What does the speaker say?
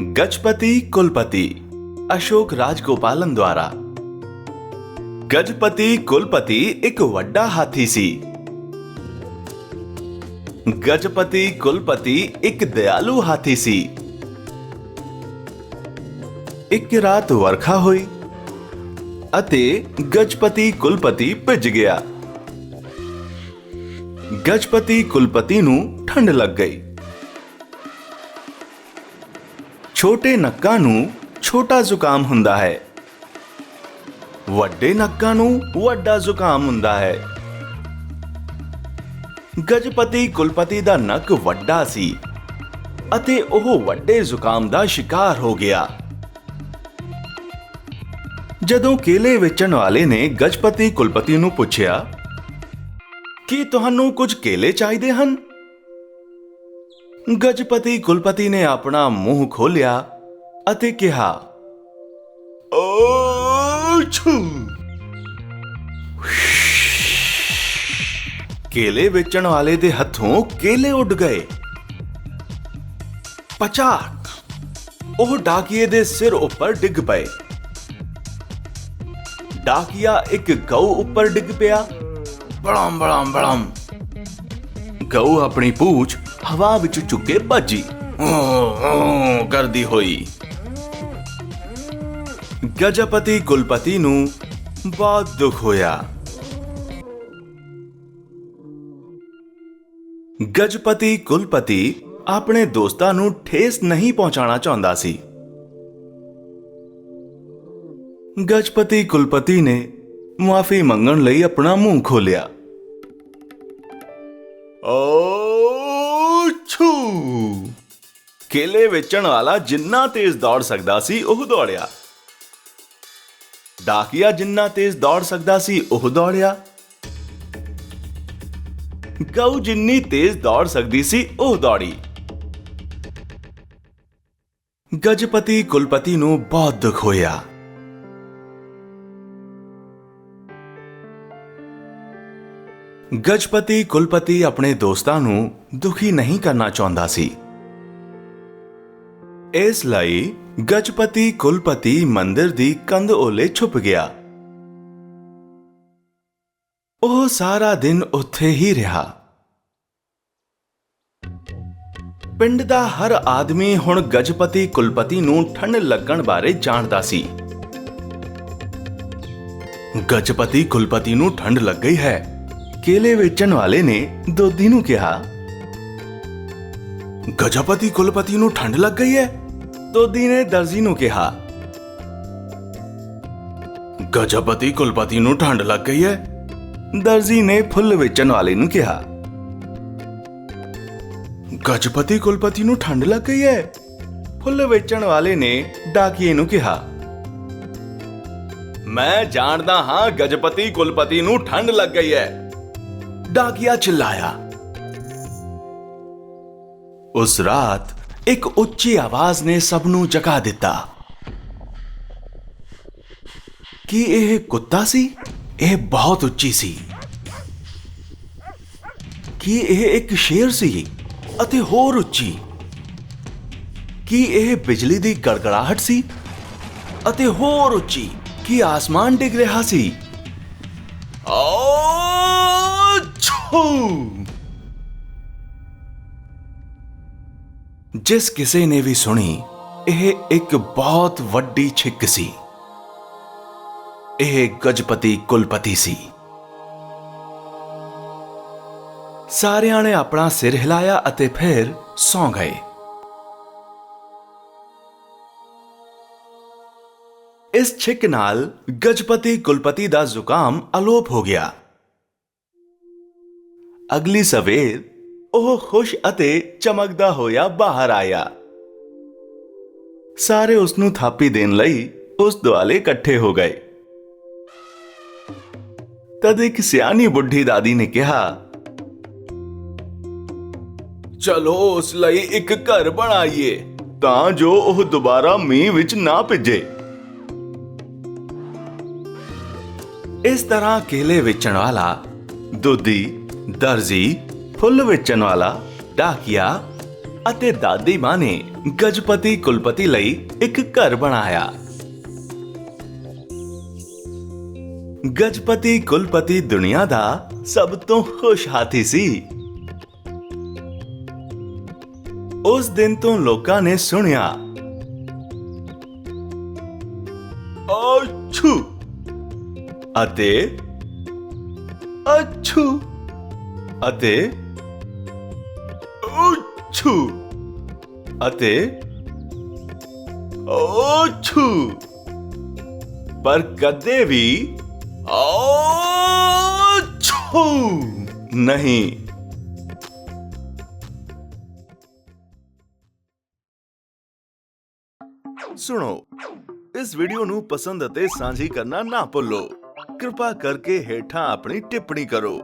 गजपति कुलपति अशोक राजगोपालन द्वारा। गजपति कुलपति एक वड्डा हाथी सी। गजपति कुलपति एक दयालु हाथी सी। एक रात वर्खा हुई अते गजपति कुलपति भिज गया। गजपति कुलपति नूं ठंड लग गई। छोटे नक्कां नूं छोटा जुकाम हुंदा है, वड्डे नक्कां नूं वड्डा जुकाम हुंदा है। गजपति कुलपति दा नक वड्डा सी अते ओह वड्डे जुकाम दा शिकार हो गया। जदों केले वेचण वाले ने गजपति कुलपति नूं पुछया कि तुहानूं कुछ केले चाहीदे हन। गजपति कुलपति ने अपना मूंह खोलिया अते कहा, "ओछू।" केले बेचण वाले दे हथों केले उड़ गए। पचाक ओह डाकिए दे सिर उपर डिग पए। डाकिया एक गऊ उपर डिग पिया। बड़म बड़म बड़म। गऊ अपनी पूछ हवा विच चुके भजी करदी होई। गजपति कुलपति नूं बहुत दुख होया। गजपति कुलपति अपने दोस्तां नूं ठेस नहीं पहुंचाना चाहुंदा सी। गजपति कुलपति ने माफी मंगण लई अपना मूंह खोलिया। ओछू। केले वेचण वाला जिन्ना तेज दौड़ सकदा सी ओह दौड़िया। डाकिया जिन्ना तेज दौड़ सकदा सी ओह दौड़िया। गऊ जिन्नी तेज दौड़ सकदी सी ओह दौड़ी। गजपति कुलपति नूं बहुत दुख होया। गजपति कुलपति अपने दोस्तां नूं दुखी नहीं करना चाहुंदा सी। इस लई गजपति कुलपति मंदिर दी कंध ओले छुप गया। ओह सारा दिन उत्थे ही रहा। पिंड दा हर आदमी हुण गजपति कुलपति नूं ठंड लगण बारे जाणदा सी। गजपति कुलपति नूं ठंड लग गई है। केले वेचण वाले ने दोधी नूं कहा, गजपति कुलपति नूं ठंड लग गई है। दोधी ने दर्जी नूं कहा, गजपति कुलपति नूं ठंड लग गई है। दर्जी ने फुੱਲ वेचण वाले नूं कहा, गजपति कुलपति नूं ठंड लग गई है। फुੱਲ वेचण वाले ने डाकिए नूं कहा, मैं जानदा हां गजपति कुलपति नूं ठंड लग गई है। डाकिया चिल्लाया। उस रात एक उच्ची आवाज ने सबनू जगा दिता। कि यह कुत्ता सी? यह बहुत उच्ची सी। कि यह एक शेर सी अते होर उच्ची? कि यह बिजली दी गड़गड़ाहट सी अते होर उच्ची? कि आसमान डिग रहा सी? जिस किसी ने भी सुनी, यह एक बहुत वड्डी छिक सी। यह गजपति कुलपति सी। सारियां ने अपना सिर हिलाया अते फिर सौ गए। इस छिक नाल गजपति कुलपति दा जुकाम अलोप हो गया। अगली सवेर ਉਹ खुश ਅਤੇ ਚਮਕਦਾ ਹੋਇਆ ਬਾਹਰ ਆਇਆ। ਸਾਰੇ ਉਸ ਨੂੰ ਥਾਪੀ ਦੇਣ ਲਈ ਉਸ ਦੁਆਲੇ ਇਕੱਠੇ ਹੋ ਗਏ। ਤਦ ਇੱਕ ਸਿਆਣੀ ਬੁੱਢੀ ਦਾਦੀ ਨੇ ਕਿਹਾ, ਚਲੋ ਉਸ ਲਈ ਇੱਕ ਘਰ ਬਣਾਈਏ ਤਾਂ ਜੋ ਉਹ ਦੁਬਾਰਾ ਮੀਂਹ ਵਿੱਚ ਨਾ ਭਿੱਜੇ। ਇਸ ਤਰ੍ਹਾਂ ਕੇਲੇ ਵੇਚਣ ਵਾਲਾ, ਦੁੱਧੀ, ਦਰਜੀ, फुੱਲ वेचण वाला, डाकिया ਅਤੇ ਦਾਦੀ ਮਾਂ ਨੇ ਗਜਪਤੀ ਕੁਲਪਤੀ ਲਈ ਇੱਕ ਘਰ ਬਣਾਇਆ। ਗਜਪਤੀ ਕੁਲਪਤੀ ਦੁਨੀਆ ਦਾ ਸਭ ਤੋਂ ਖੁਸ਼ ਹਾਥੀ ਸੀ। ਉਸ ਦਿਨ ਤੋਂ ਲੋਕਾਂ ਨੇ ਸੁਣਿਆ, ਅੱਛੂ ਅਤੇ ਅੱਛੂ ਅਤੇ ਅੱਛੂ ਅਤੇ ਅੱਛੂ, ਪਰ ਕਦੇ ਵੀ ਅੱਛੂ ਨਹੀਂ। ਸੁਣੋ, ਇਸ ਵੀਡੀਓ ਨੂੰ ਪਸੰਦ ਅਤੇ ਸਾਂਝੀ ਕਰਨਾ ਨਾ ਭੁੱਲੋ। ਕਿਰਪਾ ਕਰਕੇ ਹੇਠਾਂ ਆਪਣੀ ਟਿੱਪਣੀ ਕਰੋ।